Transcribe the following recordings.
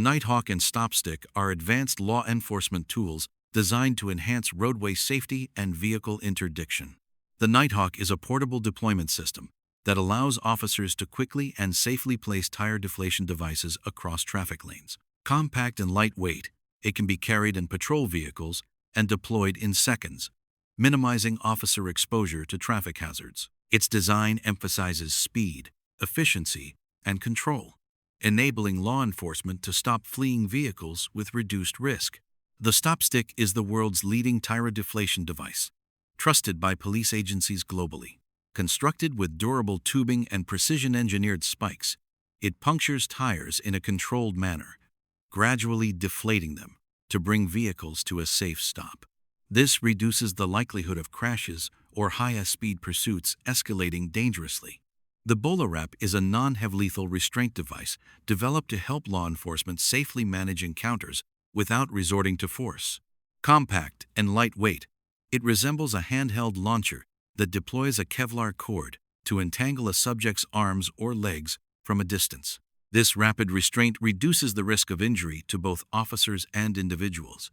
Nighthawk and Stopstick are advanced law enforcement tools designed to enhance roadway safety and vehicle interdiction. The Nighthawk is a portable deployment system that allows officers to quickly and safely place tire deflation devices across traffic lanes. Compact and lightweight, it can be carried in patrol vehicles and deployed in seconds, minimizing officer exposure to traffic hazards. Its design emphasizes speed, efficiency, and control, enabling law enforcement to stop fleeing vehicles with reduced risk. The Stopstick is the world's leading tire deflation device, trusted by police agencies globally. Constructed with durable tubing and precision-engineered spikes, it punctures tires in a controlled manner, gradually deflating them to bring vehicles to a safe stop. This reduces the likelihood of crashes or high-speed pursuits escalating dangerously. The BolaWrap is a non-heavy-lethal restraint device developed to help law enforcement safely manage encounters without resorting to force. Compact and lightweight, it resembles a handheld launcher that deploys a Kevlar cord to entangle a subject's arms or legs from a distance. This rapid restraint reduces the risk of injury to both officers and individuals,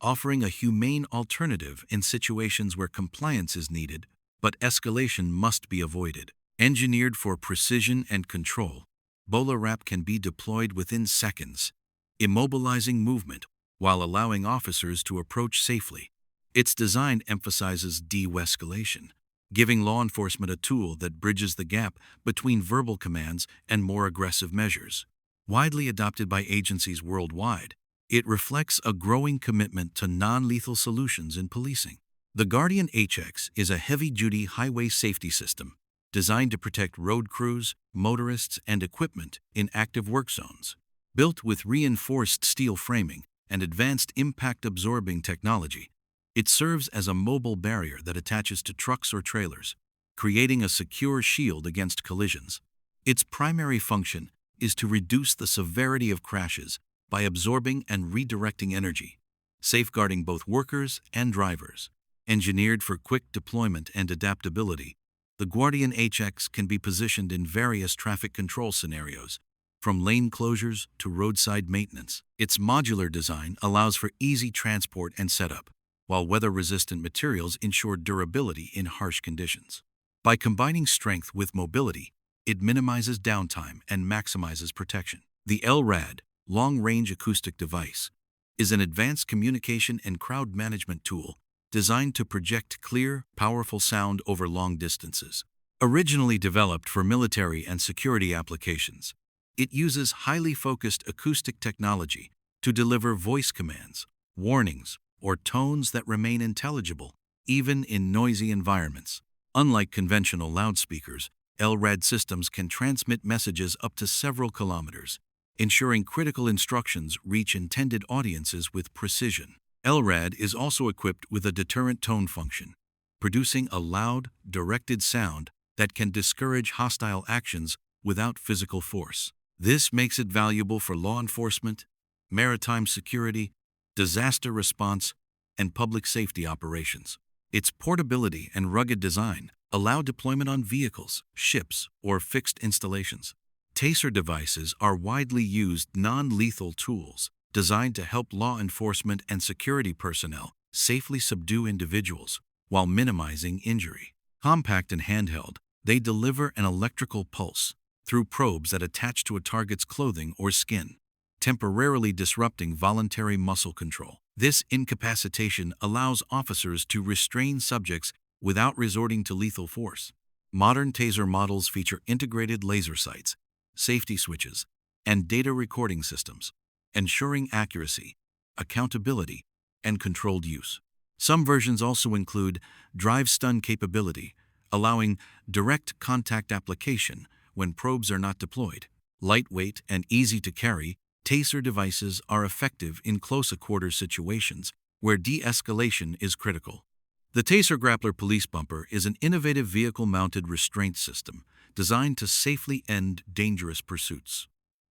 offering a humane alternative in situations where compliance is needed, but escalation must be avoided. Engineered for precision and control, BolaWrap can be deployed within seconds, immobilizing movement while allowing officers to approach safely. Its design emphasizes de-escalation, giving law enforcement a tool that bridges the gap between verbal commands and more aggressive measures. Widely adopted by agencies worldwide, it reflects a growing commitment to non-lethal solutions in policing. The Guardian HX is a heavy-duty highway safety system designed to protect road crews, motorists, and equipment in active work zones. Built with reinforced steel framing and advanced impact-absorbing technology, it serves as a mobile barrier that attaches to trucks or trailers, creating a secure shield against collisions. Its primary function is to reduce the severity of crashes by absorbing and redirecting energy, safeguarding both workers and drivers. Engineered for quick deployment and adaptability, the Guardian HX can be positioned in various traffic control scenarios, from lane closures to roadside maintenance. Its modular design allows for easy transport and setup, while weather-resistant materials ensure durability in harsh conditions. By combining strength with mobility, it minimizes downtime and maximizes protection. The LRAD, Long-Range Acoustic Device, is an advanced communication and crowd management tool designed to project clear, powerful sound over long distances. Originally developed for military and security applications, it uses highly focused acoustic technology to deliver voice commands, warnings, or tones that remain intelligible, even in noisy environments. Unlike conventional loudspeakers, LRAD systems can transmit messages up to several kilometers, ensuring critical instructions reach intended audiences with precision. LRAD is also equipped with a deterrent tone function, producing a loud, directed sound that can discourage hostile actions without physical force. This makes it valuable for law enforcement, maritime security, disaster response, and public safety operations. Its portability and rugged design allow deployment on vehicles, ships, or fixed installations. Taser devices are widely used non-lethal tools designed to help law enforcement and security personnel safely subdue individuals while minimizing injury. Compact and handheld, they deliver an electrical pulse through probes that attach to a target's clothing or skin, temporarily disrupting voluntary muscle control. This incapacitation allows officers to restrain subjects without resorting to lethal force. Modern taser models feature integrated laser sights, safety switches, and data recording systems, ensuring accuracy, accountability, and controlled use. Some versions also include drive stun capability, allowing direct contact application when probes are not deployed. Lightweight and easy to carry, taser devices are effective in close-quarters situations where de-escalation is critical. The Taser Grappler Police Bumper is an innovative vehicle-mounted restraint system designed to safely end dangerous pursuits.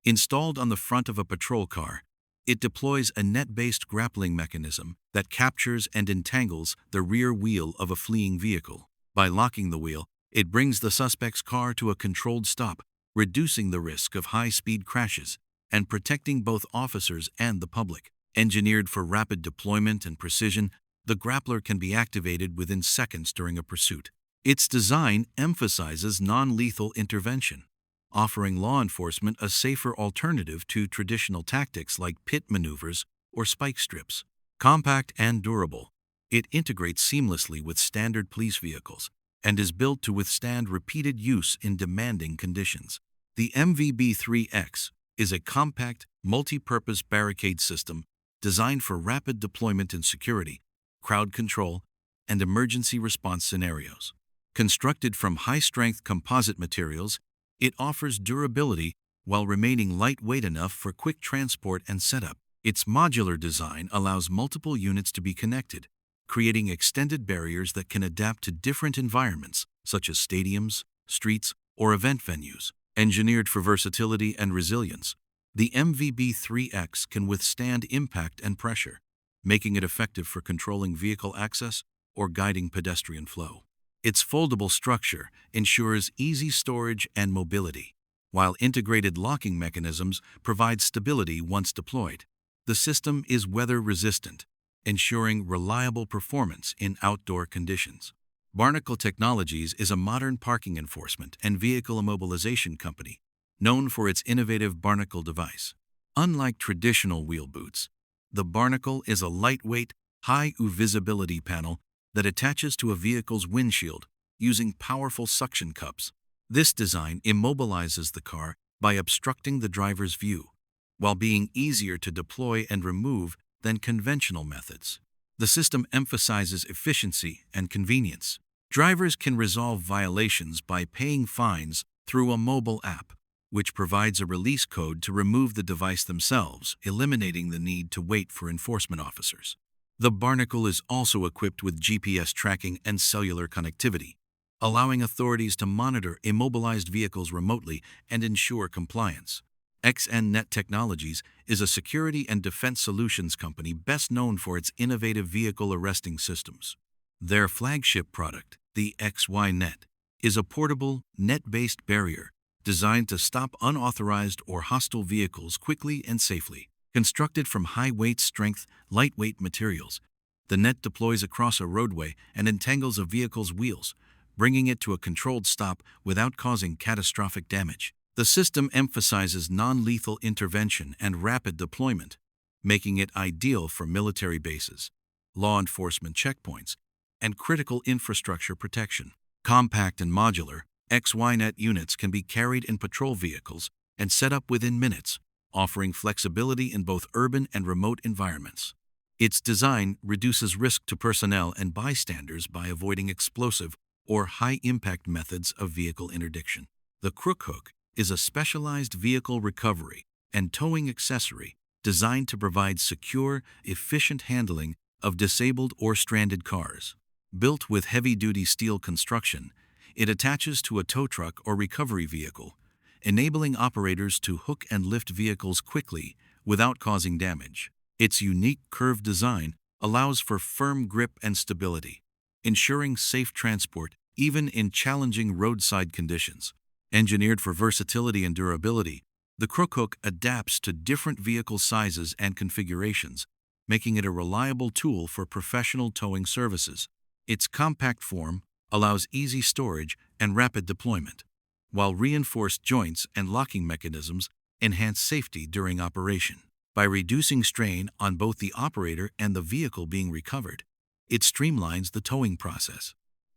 Installed on the front of a patrol car, it deploys a net-based grappling mechanism that captures and entangles the rear wheel of a fleeing vehicle. By locking the wheel, it brings the suspect's car to a controlled stop, reducing the risk of high-speed crashes and protecting both officers and the public. Engineered for rapid deployment and precision, the grappler can be activated within seconds during a pursuit. Its design emphasizes non-lethal intervention, offering law enforcement a safer alternative to traditional tactics like pit maneuvers or spike strips. Compact and durable, it integrates seamlessly with standard police vehicles and is built to withstand repeated use in demanding conditions. The MVB-3X is a compact, multi-purpose barricade system designed for rapid deployment in security, crowd control, and emergency response scenarios. Constructed from high-strength composite materials, it offers durability while remaining lightweight enough for quick transport and setup. Its modular design allows multiple units to be connected, creating extended barriers that can adapt to different environments, such as stadiums, streets, or event venues. Engineered for versatility and resilience, the MVB-3X can withstand impact and pressure, making it effective for controlling vehicle access or guiding pedestrian flow. Its foldable structure ensures easy storage and mobility, while integrated locking mechanisms provide stability once deployed. The system is weather-resistant, ensuring reliable performance in outdoor conditions. Barnacle Technologies is a modern parking enforcement and vehicle immobilization company known for its innovative Barnacle device. Unlike traditional wheel boots, the Barnacle is a lightweight, high-visibility panel that attaches to a vehicle's windshield using powerful suction cups. This design immobilizes the car by obstructing the driver's view, while being easier to deploy and remove than conventional methods. The system emphasizes efficiency and convenience. Drivers can resolve violations by paying fines through a mobile app, which provides a release code to remove the device themselves, eliminating the need to wait for enforcement officers. The Barnacle is also equipped with GPS tracking and cellular connectivity, allowing authorities to monitor immobilized vehicles remotely and ensure compliance. XNet Technologies is a security and defense solutions company best known for its innovative vehicle arresting systems. Their flagship product, the XYNet, is a portable, net-based barrier designed to stop unauthorized or hostile vehicles quickly and safely. Constructed from high-weight strength, lightweight materials, the net deploys across a roadway and entangles a vehicle's wheels, bringing it to a controlled stop without causing catastrophic damage. The system emphasizes non-lethal intervention and rapid deployment, making it ideal for military bases, law enforcement checkpoints, and critical infrastructure protection. Compact and modular, XYNet units can be carried in patrol vehicles and set up within minutes, offering flexibility in both urban and remote environments. Its design reduces risk to personnel and bystanders by avoiding explosive or high-impact methods of vehicle interdiction. The crook hook is a specialized vehicle recovery and towing accessory designed to provide secure, efficient handling of disabled or stranded cars. Built with heavy-duty steel construction, it attaches to a tow truck or recovery vehicle, enabling operators to hook and lift vehicles quickly without causing damage. Its unique curved design allows for firm grip and stability, ensuring safe transport even in challenging roadside conditions. Engineered for versatility and durability, the crook hook adapts to different vehicle sizes and configurations, making it a reliable tool for professional towing services. Its compact form allows easy storage and rapid deployment, while reinforced joints and locking mechanisms enhance safety during operation. By reducing strain on both the operator and the vehicle being recovered, it streamlines the towing process.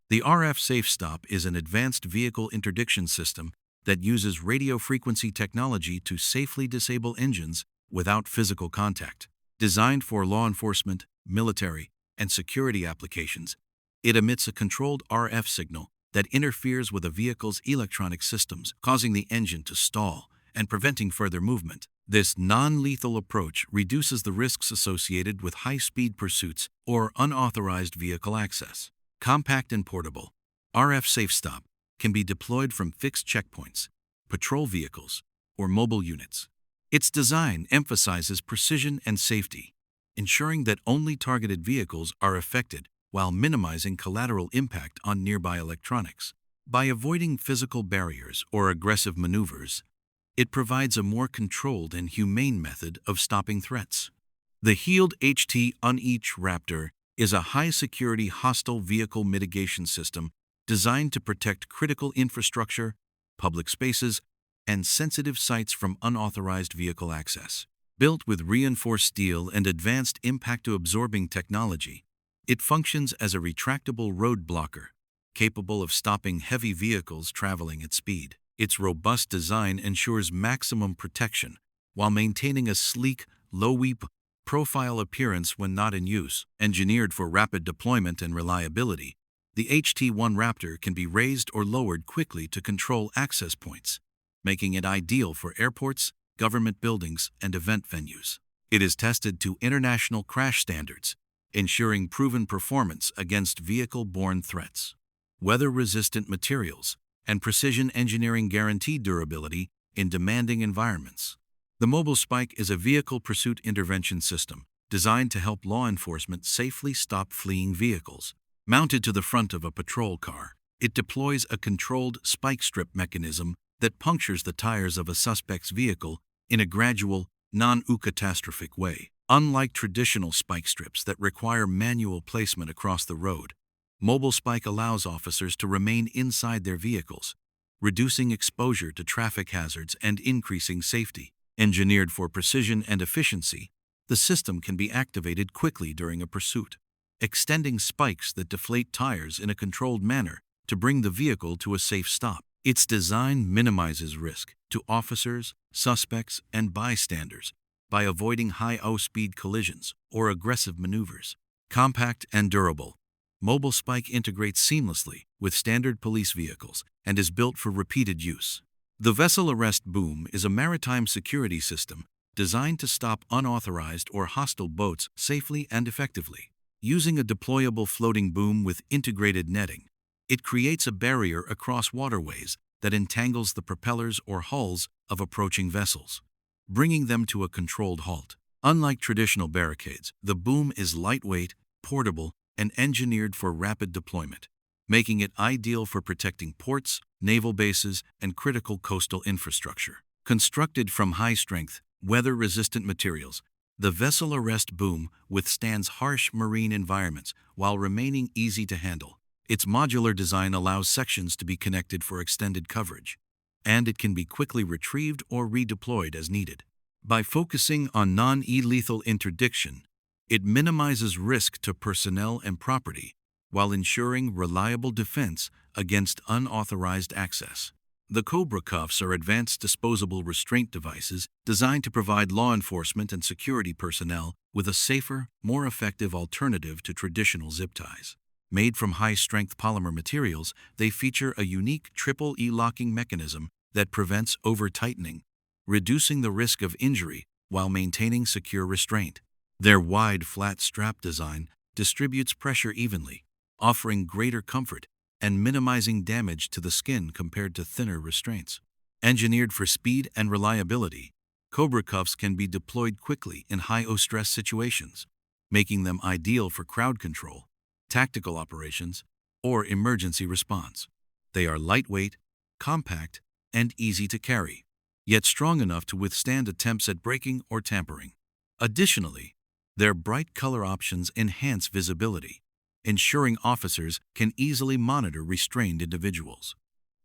The RF Safe Stop is an advanced vehicle interdiction system that uses radio frequency technology to safely disable engines without physical contact. Designed for law enforcement, military, and security applications, it emits a controlled RF signal that interferes with a vehicle's electronic systems, causing the engine to stall and preventing further movement. This non-lethal approach reduces the risks associated with high-speed pursuits or unauthorized vehicle access. Compact and portable, RF Safe Stop can be deployed from fixed checkpoints, patrol vehicles, or mobile units. Its design emphasizes precision and safety, ensuring that only targeted vehicles are affected while minimizing collateral impact on nearby electronics. By avoiding physical barriers or aggressive maneuvers, It provides a more controlled and humane method of stopping threats. The Healed HT Uneach Raptor is a high-security hostile vehicle mitigation system designed to protect critical infrastructure, public spaces, and sensitive sites from unauthorized vehicle access. Built with reinforced steel and advanced impact-absorbing technology, it functions as a retractable road blocker, capable of stopping heavy vehicles traveling at speed. Its robust design ensures maximum protection while maintaining a sleek, low-sweep profile appearance when not in use. Engineered for rapid deployment and reliability, the HT-1 Raptor can be raised or lowered quickly to control access points, making it ideal for airports, government buildings, and event venues. It is tested to international crash standards, ensuring proven performance against vehicle-borne threats. Weather-resistant materials and precision engineering guarantee durability in demanding environments. The Mobile Spike is a vehicle pursuit intervention system designed to help law enforcement safely stop fleeing vehicles. Mounted to the front of a patrol car, it deploys a controlled spike strip mechanism that punctures the tires of a suspect's vehicle in a gradual, non-catastrophic way. Unlike traditional spike strips that require manual placement across the road, Mobile Spike allows officers to remain inside their vehicles, reducing exposure to traffic hazards and increasing safety. Engineered for precision and efficiency, the system can be activated quickly during a pursuit, extending spikes that deflate tires in a controlled manner to bring the vehicle to a safe stop. Its design minimizes risk to officers, suspects, and bystanders by avoiding high-speed collisions or aggressive maneuvers. Compact and durable, Mobile Spike integrates seamlessly with standard police vehicles and is built for repeated use. The Vessel Arrest Boom is a maritime security system designed to stop unauthorized or hostile boats safely and effectively. Using a deployable floating boom with integrated netting, it creates a barrier across waterways that entangles the propellers or hulls of approaching vessels, bringing them to a controlled halt. Unlike traditional barricades, the boom is lightweight, portable, and engineered for rapid deployment, making it ideal for protecting ports, naval bases, and critical coastal infrastructure. Constructed from high-strength, weather-resistant materials, the Vessel Arrest Boom withstands harsh marine environments while remaining easy to handle. Its modular design allows sections to be connected for extended coverage, and it can be quickly retrieved or redeployed as needed. By focusing on non-lethal interdiction, it minimizes risk to personnel and property while ensuring reliable defense against unauthorized access. The Cobra cuffs are advanced disposable restraint devices designed to provide law enforcement and security personnel with a safer, more effective alternative to traditional zip ties. Made from high-strength polymer materials, they feature a unique triple E-locking mechanism that prevents over-tightening, reducing the risk of injury while maintaining secure restraint. Their wide, flat strap design distributes pressure evenly, offering greater comfort and minimizing damage to the skin compared to thinner restraints. Engineered for speed and reliability, Cobra cuffs can be deployed quickly in high-stress situations, making them ideal for crowd control, tactical operations, or emergency response. They are lightweight, compact, and easy to carry, yet strong enough to withstand attempts at breaking or tampering. Additionally, their bright color options enhance visibility, ensuring officers can easily monitor restrained individuals.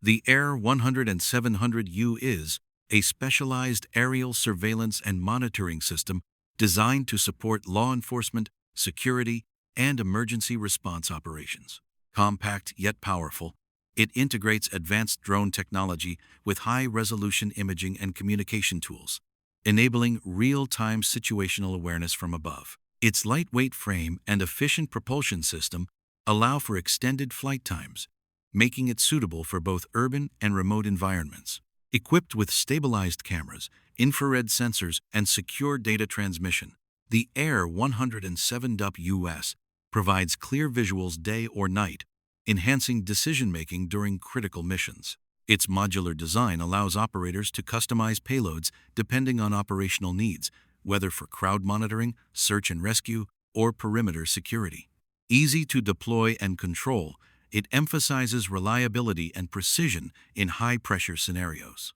The Air 100 and 700U is a specialized aerial surveillance and monitoring system designed to support law enforcement, security, and emergency response operations. Compact yet powerful, it integrates advanced drone technology with high-resolution imaging and communication tools, enabling real-time situational awareness from above. Its lightweight frame and efficient propulsion system allow for extended flight times, making it suitable for both urban and remote environments. Equipped with stabilized cameras, infrared sensors, and secure data transmission, the Air 107US provides clear visuals day or night, enhancing decision-making during critical missions. Its modular design allows operators to customize payloads depending on operational needs, whether for crowd monitoring, search and rescue, or perimeter security. Easy to deploy and control, it emphasizes reliability and precision in high-pressure scenarios.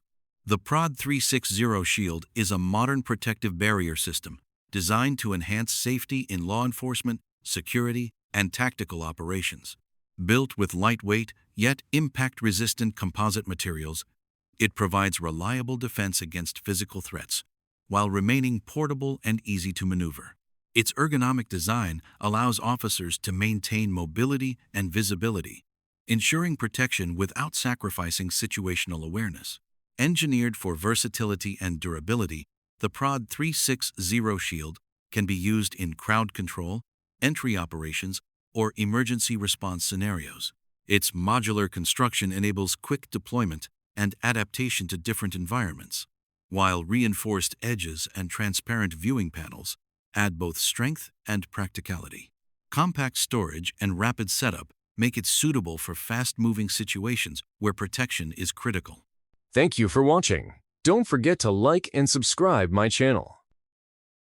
The Prod 360 Shield is a modern protective barrier system designed to enhance safety in law enforcement, security, and tactical operations. Built with lightweight yet impact-resistant composite materials, it provides reliable defense against physical threats while remaining portable and easy to maneuver. Its ergonomic design allows officers to maintain mobility and visibility, ensuring protection without sacrificing situational awareness. Engineered for versatility and durability, the Prod 360 Shield can be used in crowd control, entry operations, or emergency response scenarios. Its modular construction enables quick deployment and adaptation to different environments, while reinforced edges and transparent viewing panels add both strength and practicality. Compact storage and rapid setup make it suitable for fast-moving situations where protection is critical. Thank you for watching. Don't forget to like and subscribe my channel.